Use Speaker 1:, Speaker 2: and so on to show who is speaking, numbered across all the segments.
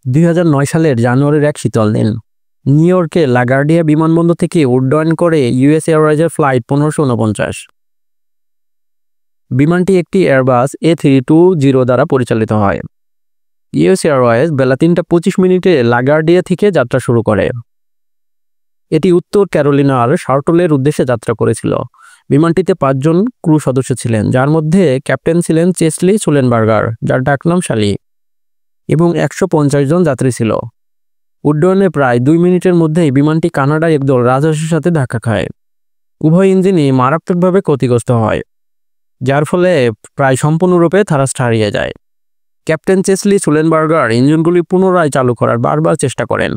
Speaker 1: 2009 সালের জানুয়ারির এক শীতল দিন নিউ ইয়র্কে লাগার্ডিয়া বিমানবন্দর থেকে উড্ডয়ন করে ইউএস এয়ারওয়েজের ফ্লাইট 1549। বিমানটি একটি এয়ারবাস A320 দ্বারা পরিচালিত হয়। ইউএস এয়ারওয়েজ বেলা 3:25 লাগার্ডিয়া থেকে যাত্রা শুরু করে। এটি উত্তর ক্যারোলিনার শার্লটের উদ্দেশ্যে যাত্রা করেছিল। বিমানটিতে 5 জন ক্রু সদস্য ছিলেন, যার মধ্যে ক্যাপ্টেন ছিলেন চেসলি সুলেনবার্গার, যার ডাকনাম শালি, এবং 150 জন যাত্রী ছিল। উড্ডয়নের প্রায় 2 মিনিটের মধ্যেই বিমানটি কানাডার একদল রাজহাঁসের সাথে ধাক্কা খায়। উভয় ইঞ্জিনই মারাত্মকভাবে ক্ষতিগ্রস্ত হয়, যার ফলে প্রায় সম্পূর্ণরূপে থারাস্ট হারিয়ে যায়। ক্যাপ্টেন চেসলি সুলেনবার্গার ইঞ্জিনগুলি পুনরায় চালু করার বারবার চেষ্টা করেন,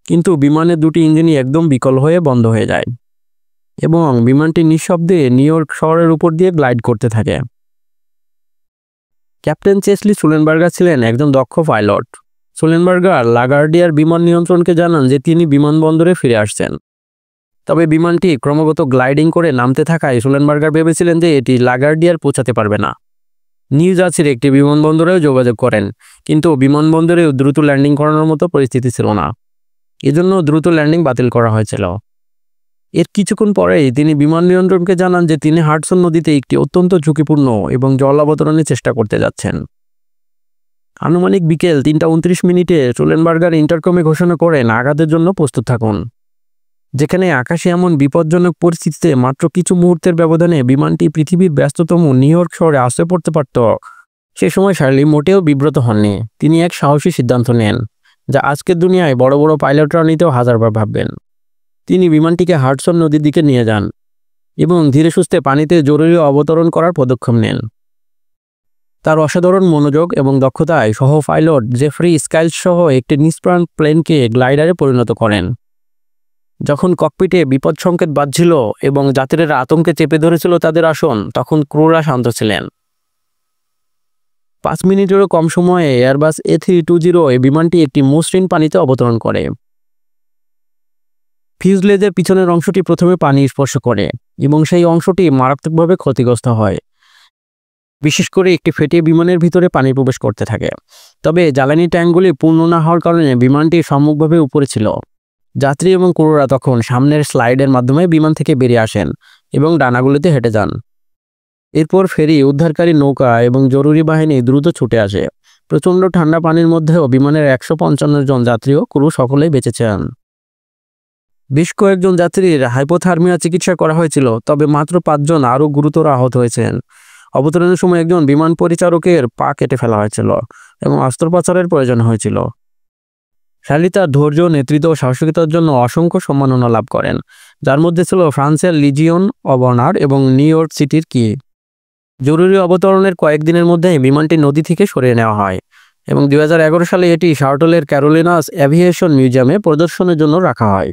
Speaker 1: কিন্তু বিমানের 2টি ইঞ্জিনই একদম বিকল হয়ে বন্ধ হয়ে যায় এবং বিমানটি নিঃশব্দে নিউ ইয়র্ক শহরের উপর দিয়ে গ্লাইড করতে থাকে। ক্যাপ্টেন চেসলি সুলেনবার্গার ছিলেন একজন দক্ষ পাইলট। সুলেনবার্গার লাগার্ডিয়ার বিমান নিয়ন্ত্রণকে জানান যে তিনি বিমানবন্দরে ফিরে আসছেন। তবে বিমানটি ক্রমাগত গ্লাইডিং করে নামতে থাকায় সুলেনবার্গার ভেবেছিলেন যে এটি লাগার্ডিয়ার পৌঁছাতে পারবে না। নিউ জার্সির একটি বিমানবন্দরেও যোগাযোগ করেন, কিন্তু বিমানবন্দরেও দ্রুত ল্যান্ডিং করানোর মতো পরিস্থিতি ছিল না। এজন্য দ্রুত ল্যান্ডিং বাতিল করা হয়েছিল। এর কিছুক্ষণ পরেই তিনি বিমান নিয়ন্ত্রণকে জানান যে তিনি হাডসন নদীতে একটি অত্যন্ত ঝুঁকিপূর্ণ এবং জল অবতরণের চেষ্টা করতে যাচ্ছেন। আনুমানিক বিকেল 3:29 সুলেনবার্গার ইন্টারকমে ঘোষণা করেন আঘাতের জন্য প্রস্তুত থাকুন। যেখানে আকাশে এমন বিপজ্জনক পরিস্থিতিতে মাত্র কিছু মুহূর্তের ব্যবধানে বিমানটি পৃথিবীর ব্যস্ততম নিউ ইয়র্ক শহরে আসতে পড়তে পারত, সে সময় শার্লি মোটেও বিব্রত হননি। তিনি এক সাহসী সিদ্ধান্ত নেন, যা আজকের দুনিয়ায় বড় বড় পাইলটরা নিতেও হাজারবার ভাববেন। তিনি বিমানটিকে হাডসন নদীর দিকে নিয়ে যান এবং ধীরে সুস্থে পানিতে জরুরি অবতরণ করার পদক্ষেপ নেন। তার অসাধারণ মনোযোগ এবং দক্ষতায় সহ পাইলট জেফ্রি স্কাইলস সহ একটি নিষ্প্রাণ প্লেনকে গ্লাইডারে পরিণত করেন। যখন ককপিটে বিপদ সংকেত বাজছিল এবং যাত্রীরা আতঙ্কে চেপে ধরেছিল তাদের আসন, তখন ক্রুরা শান্ত ছিলেন। 5 মিনিটেরও কম সময়ে এয়ারবাস A320 বিমানটি একটি মসৃণ পানিতে অবতরণ করে। ফিউজলেজের পিছনের অংশটি প্রথমে পানি স্পর্শ করে এবং সেই অংশটি মারাত্মকভাবে ক্ষতিগ্রস্ত হয়। বিশেষ করে একটি ফেটে বিমানের ভিতরে পানি প্রবেশ করতে থাকে। তবে জ্বালানি ট্যাঙ্কগুলি পূর্ণ না হওয়ার কারণে বিমানটি সম্মুখভাবে উপরে ছিল। যাত্রী এবং ক্রুরা তখন সামনের স্লাইডের মাধ্যমে বিমান থেকে বেরিয়ে আসেন এবং ডানাগুলিতে হেঁটে যান। এরপর ফেরি, উদ্ধারকারী নৌকা এবং জরুরি বাহিনী দ্রুত ছুটে আসে। প্রচণ্ড ঠান্ডা পানির মধ্যেও বিমানের 155 জন যাত্রী ও ক্রু সকলেই বেঁচেছেন। বেশ কয়েকজন যাত্রীর হাইপোথার্মিয়া চিকিৎসা করা হয়েছিল, তবে মাত্র 5 জন আরও গুরুতর আহত হয়েছেন। অবতরণের সময় একজন বিমান পরিচারকের পা কেটে ফেলা হয়েছিল এবং অস্ত্রোপচারের প্রয়োজন হয়েছিল। শার্লি তার ধৈর্য, নেতৃত্ব ও সাহসিকতার জন্য অসংখ্য সম্মাননা লাভ করেন, যার মধ্যে ছিল ফ্রান্সের লিজিয়ন অব অনার এবং নিউ ইয়র্ক সিটির কি। জরুরি অবতরণের কয়েকদিনের মধ্যেই বিমানটি নদী থেকে সরিয়ে নেওয়া হয় এবং 2011 সালে এটি শার্লটের ক্যারোলিনাস এভিয়েশন মিউজিয়ামে প্রদর্শনের জন্য রাখা হয়।